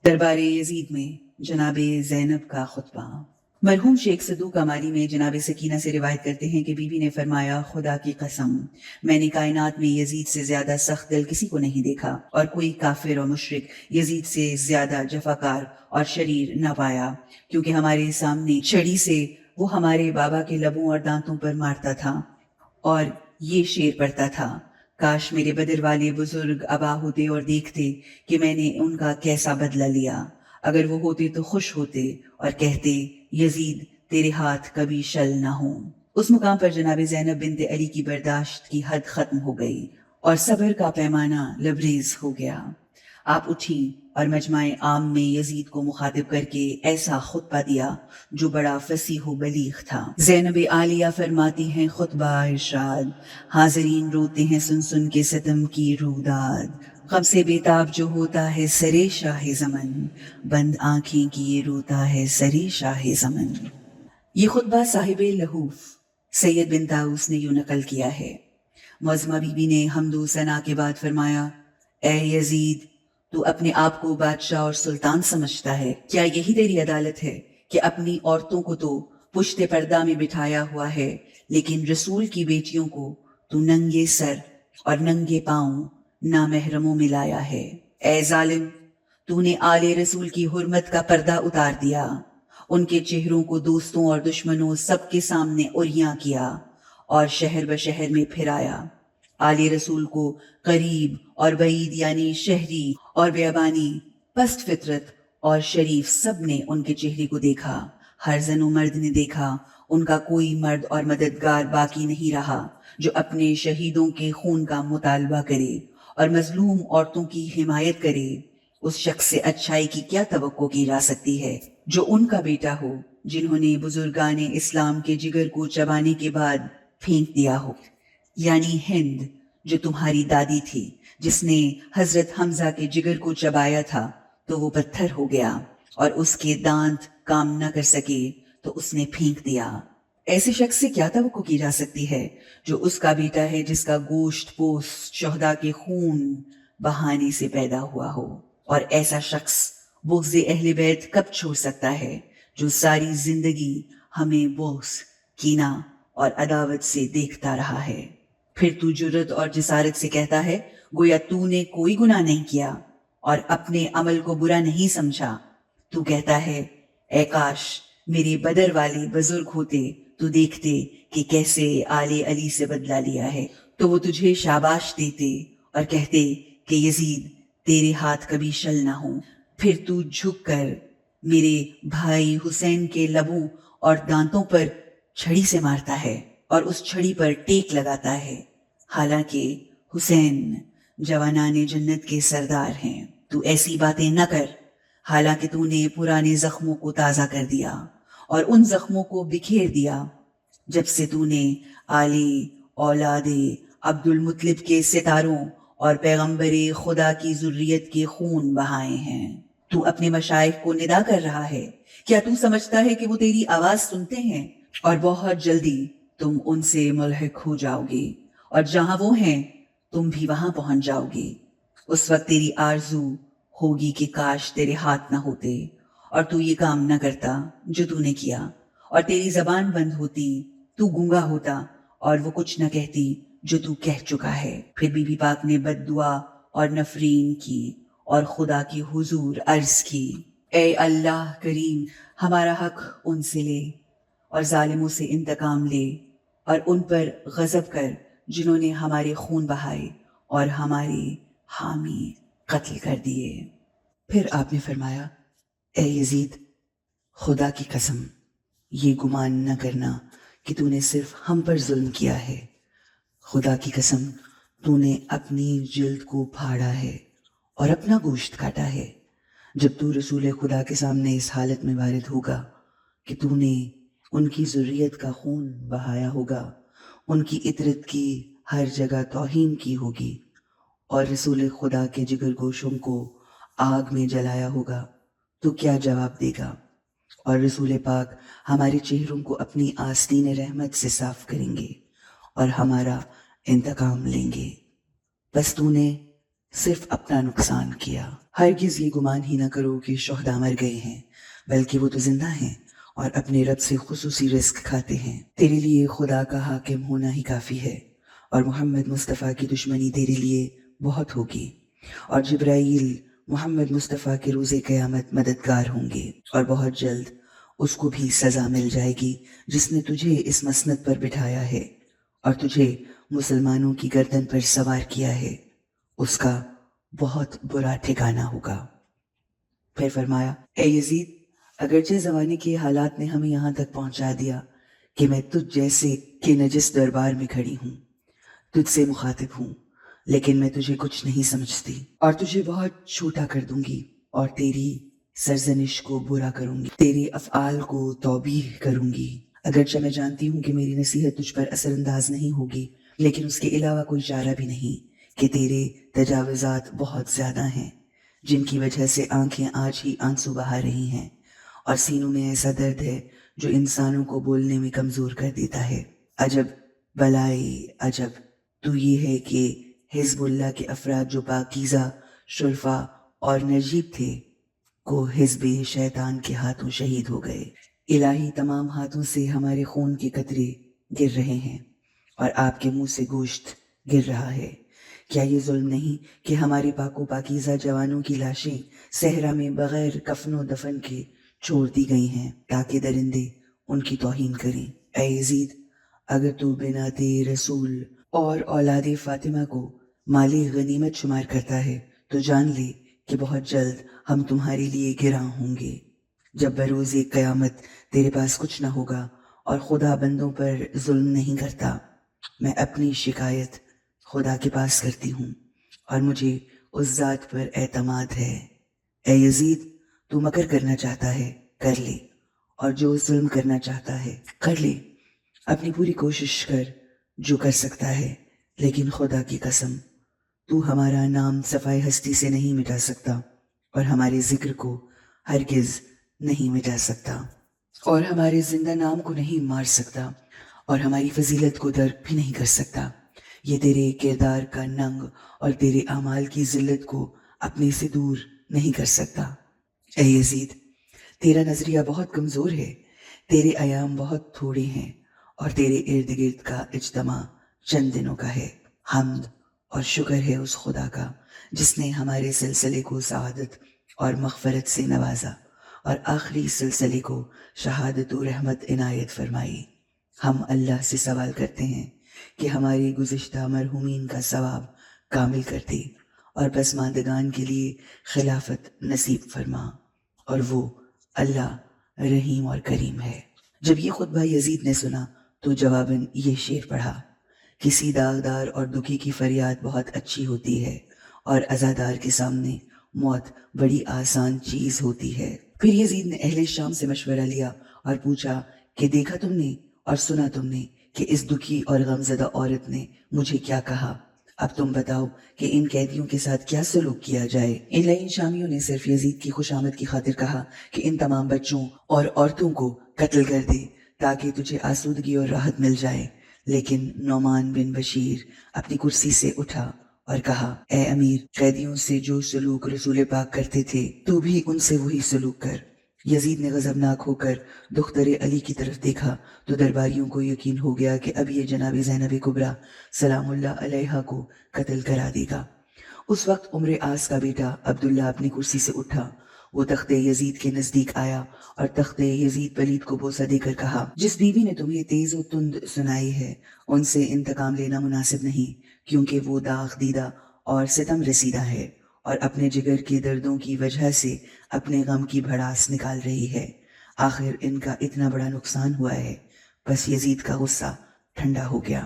دربار یزید میں جناب زینب کا خطبہ۔ مرحوم شیخ صدوق اماری میں جناب سکینہ سے روایت کرتے ہیں کہ بی بی نے فرمایا، خدا کی قسم میں نے کائنات میں یزید سے زیادہ سخت دل کسی کو نہیں دیکھا، اور کوئی کافر اور مشرک یزید سے زیادہ جفاکار اور شریر نہ پایا، کیونکہ ہمارے سامنے چھڑی سے وہ ہمارے بابا کے لبوں اور دانتوں پر مارتا تھا اور یہ شعر پڑھتا تھا، کاش میرے بدر والے بزرگ ابا ہوتے اور دیکھتے کہ میں نے ان کا کیسا بدلہ لیا، اگر وہ ہوتے تو خوش ہوتے اور کہتے یزید تیرے ہاتھ کبھی شل نہ ہوں۔ اس مقام پر جناب زینب بنت علی کی برداشت کی حد ختم ہو گئی اور صبر کا پیمانہ لبریز ہو گیا۔ آپ اٹھیں اور مجمع عام میں یزید کو مخاطب کر کے ایسا خطبہ دیا جو بڑا فصیح و بلیغ تھا۔ زینب عالیہ فرماتی ہیں، خطبہ ارشاد، حاضرین روتے ہیں سن سن کے ستم کی روداد، غم سے بیتاب جو ہوتا ہے سرے شاہ زمن، بند آنکھیں کیے روتا ہے سرے شاہ زمن۔ یہ خطبہ صاحب لحوف سید بن طاؤس نے یوں نقل کیا ہے۔ معظمہ بی بی نے حمد و ثنا کے بعد فرمایا، اے یزید، تو اپنے آپ کو بادشاہ اور سلطان سمجھتا ہے، کیا یہی تیری عدالت ہے کہ اپنی عورتوں کو تو پشت پردہ میں بٹھایا ہوا ہے، لیکن رسول کی بیٹیوں کو تو ننگے سر اور ننگے پاؤں نامحرموں میں لایا ہے۔ اے ظالم، تو نے آل رسول کی حرمت کا پردہ اتار دیا، ان کے چہروں کو دوستوں اور دشمنوں سب کے سامنے عریاں کیا اور شہر بشہر میں پھرایا۔ آل رسول کو قریب اور بعید یعنی شہری اور بیابانی، پست فطرت اور شریف سب نے ان کے چہرے کو دیکھا، ہر زن و مرد نے دیکھا، ان کا کوئی مرد اور مددگار باقی نہیں رہا جو اپنے شہیدوں کے خون کا مطالبہ کرے اور مظلوم عورتوں کی حمایت کرے۔ اس شخص سے اچھائی کی کیا توقع کی جا سکتی ہے جو ان کا بیٹا ہو جنہوں نے بزرگان اسلام کے جگر کو چبانے کے بعد پھینک دیا ہو، یعنی ہند جو تمہاری دادی تھی، جس نے حضرت حمزہ کے جگر کو چبایا تھا تو وہ پتھر ہو گیا، اور اس کے دانت کام نہ کر سکے تو اس نے پھینک دیا۔ ایسے شخص سے کیا توقع کی جا سکتی ہے جو اس کا بیٹا ہے جس کا گوشت پوست شہداء کے خون بہانے سے پیدا ہوا ہو؟ اور ایسا شخص بغض اہل بیت کب چھوڑ سکتا ہے جو ساری زندگی ہمیں بغض، کینہ اور عداوت سے دیکھتا رہا ہے؟ پھر تو جرت اور جسارت سے کہتا ہے گویا تو نے کوئی گناہ نہیں کیا اور اپنے عمل کو برا نہیں سمجھا۔ تو کہتا ہے اے کاش میرے بدر والے بزرگ ہوتے تو دیکھتے کہ کیسے آل علی سے بدلہ لیا ہے، تو وہ تجھے شاباش دیتے اور کہتے کہ یزید تیرے ہاتھ کبھی شل نہ ہوں۔ پھر تو جھک کر میرے بھائی حسین کے لبوں اور دانتوں پر چھڑی سے مارتا ہے اور اس چھڑی پر ٹیک لگاتا ہے، حالانکہ حسین جوانان جنت کے سردار ہیں۔ تو ایسی باتیں نہ کر، حالانکہ تو نے پرانے زخموں کو تازہ کر دیا اور ان زخموں کو بکھیر دیا جب سے تو نے آل اولاد عبد المطلب کے ستاروں اور پیغمبر خدا کی ذریت کے خون بہائے ہیں۔ تو اپنے مشائخ کو ندا کر رہا ہے، کیا تو سمجھتا ہے کہ وہ تیری آواز سنتے ہیں؟ اور بہت جلدی تم ان سے ملحق ہو جاؤ گے، اور جہاں وہ ہیں تم بھی وہاں پہنچ جاؤ گے۔ اس وقت تیری آرزو ہوگی کہ کاش تیرے ہاتھ نہ ہوتے اور تو یہ کام نہ کرتا جو تو نے کیا، اور تیری زبان بند ہوتی، تو گونگا ہوتا اور وہ کچھ نہ کہتی جو تو کہہ چکا ہے۔ پھر بی بی پاک نے بد دعا اور نفرین کی اور خدا کی حضور عرض کی، اے اللہ کریم، ہمارا حق ان سے لے اور ظالموں سے انتقام لے، اور ان پر غضب کر جنہوں نے ہمارے خون بہائے اور ہمارے حامی قتل کر دیے۔ پھر آپ نے فرمایا، اے یزید، خدا کی قسم یہ گمان نہ کرنا کہ تو نے صرف ہم پر ظلم کیا ہے، خدا کی قسم تو نے اپنی جلد کو پھاڑا ہے اور اپنا گوشت کاٹا ہے۔ جب تو رسول خدا کے سامنے اس حالت میں وارد ہوگا کہ تو نے ان کی ذریت کا خون بہایا ہوگا، ان کی عطرت کی ہر جگہ توہین کی ہوگی، اور رسول خدا کے جگر گوشوں کو آگ میں جلایا ہوگا، تو کیا جواب دے گا؟ اور رسول پاک ہمارے چہروں کو اپنی آستین رحمت سے صاف کریں گے اور ہمارا انتقام لیں گے۔ بس تو نے صرف اپنا نقصان کیا۔ ہرگز یہ گمان ہی نہ کرو کہ شہداء مر گئے ہیں، بلکہ وہ تو زندہ ہیں اور اپنے رب سے خصوصی رزق کھاتے ہیں۔ تیرے لیے خدا کا حاکم ہونا ہی کافی ہے، اور محمد مصطفیٰ کی دشمنی تیرے لیے بہت ہوگی، اور جبرائیل محمد مصطفیٰ کے روز قیامت مددگار ہوں گے، اور بہت جلد اس کو بھی سزا مل جائے گی جس نے تجھے اس مسند پر بٹھایا ہے اور تجھے مسلمانوں کی گردن پر سوار کیا ہے، اس کا بہت برا ٹھکانہ ہوگا۔ پھر فرمایا، اے یزید، اگرچہ زمانے کے حالات نے ہمیں یہاں تک پہنچا دیا کہ میں تجھ جیسے کہ نجس دربار میں کھڑی ہوں، تجھ سے مخاطب ہوں، لیکن میں تجھے کچھ نہیں سمجھتی اور تجھے بہت چھوٹا کر دوں گی اور تیری سرزنش کو برا کروں گی، تیرے افعال کو توبیخ کروں گی۔ اگرچہ میں جانتی ہوں کہ میری نصیحت تجھ پر اثر انداز نہیں ہوگی، لیکن اس کے علاوہ کوئی چارہ بھی نہیں کہ تیرے تجاوزات بہت زیادہ ہیں، جن کی وجہ سے آنکھیں آج ہی آنسو بہا رہی ہیں اور سینوں میں ایسا درد ہے جو انسانوں کو بولنے میں کمزور کر دیتا ہے۔ عجب بلائی عجب تو یہ ہے کہ حزب اللہ کے افراد جو پاکیزہ، شرفا اور نجیب تھے کو حزب شیطان کے ہاتھوں شہید ہو گئے۔ الہی تمام ہاتھوں سے ہمارے خون کے قطرے گر رہے ہیں اور آپ کے منہ سے گوشت گر رہا ہے۔ کیا یہ ظلم نہیں کہ ہمارے پاک و پاکیزہ جوانوں کی لاشیں صحرا میں بغیر کفن و دفن کے چھوڑ دی گئی ہیں تاکہ درندے ان کی توہین کریں؟ اے یزید، اگر تو بنات رسول اور اولاد فاطمہ کو مال غنیمت شمار کرتا ہے تو جان لے کہ بہت جلد ہم تمہارے لیے گراں ہوں گے، جب بروز قیامت تیرے پاس کچھ نہ ہوگا اور خدا بندوں پر ظلم نہیں کرتا۔ میں اپنی شکایت خدا کے پاس کرتی ہوں اور مجھے اس ذات پر اعتماد ہے۔ اے یزید، تو مکر کرنا چاہتا ہے کر لے، اور جو ظلم کرنا چاہتا ہے کر لے، اپنی پوری کوشش کر جو کر سکتا ہے، لیکن خدا کی قسم تو ہمارا نام صفائے ہستی سے نہیں مٹا سکتا اور ہمارے ذکر کو ہرگز نہیں مٹا سکتا، اور ہمارے زندہ نام کو نہیں مار سکتا، اور ہماری فضیلت کو درک بھی نہیں کر سکتا۔ یہ تیرے کردار کا ننگ اور تیرے اعمال کی ذلت کو اپنے سے دور نہیں کر سکتا۔ اے یزید، تیرا نظریہ بہت کمزور ہے، تیرے ایام بہت تھوڑے ہیں اور تیرے ارد گرد کا اجتماع چند دنوں کا ہے۔ حمد اور شکر ہے اس خدا کا جس نے ہمارے سلسلے کو سعادت اور مغفرت سے نوازا اور آخری سلسلے کو شہادت و رحمت عنایت فرمائی۔ ہم اللہ سے سوال کرتے ہیں کہ ہمارے گزشتہ مرحومین کا ثواب کامل کر دے اور پسماندگان کے لیے خلافت نصیب فرما، اور وہ اللہ رحیم اور کریم ہے۔ جب یہ خطبہ یزید نے سنا تو جواباً یہ شعر پڑھا، کسی داغدار اور دکھی کی فریاد بہت اچھی ہوتی ہے اور عزادار کے سامنے موت بڑی آسان چیز ہوتی ہے۔ پھر یزید نے اہل شام سے مشورہ لیا اور پوچھا کہ دیکھا تم نے اور سنا تم نے کہ اس دکھی اور غمزدہ عورت نے مجھے کیا کہا؟ اب تم بتاؤ کہ ان قیدیوں کے ساتھ کیا سلوک کیا جائے؟ ان لعین شامیوں نے صرف یزید کی خوشامد کی خاطر کہا کہ ان تمام بچوں اور عورتوں کو قتل کر دے تاکہ تجھے آسودگی اور راحت مل جائے، لیکن نعمان بن بشیر اپنی کرسی سے اٹھا اور کہا، اے امیر، قیدیوں سے جو سلوک رسول پاک کرتے تھے تو بھی ان سے وہی سلوک کر۔ یزید نے غضبناک ہو کر دختر علی کی طرف دیکھا تو درباریوں کو یقین ہو گیا کہ اب یہ جناب زینب کبریٰ سلام اللہ علیہا کو قتل کرا دے گا۔ اس وقت عمر عاص کا بیٹا عبداللہ اپنی کرسی سے اٹھا، وہ تخت یزید کے نزدیک آیا اور تخت یزید پلید کو بوسہ دے کر کہا، جس بیوی نے تمہیں تیز و تند سنائی ہے ان سے انتقام لینا مناسب نہیں، کیونکہ وہ داغ دیدہ اور ستم رسیدہ ہے اور اپنے جگر کے دردوں کی وجہ سے اپنے غم کی بھڑاس نکال رہی ہے۔ آخر ان کا اتنا بڑا نقصان ہوا ہے۔ بس یزید کا غصہ ٹھنڈا ہو گیا۔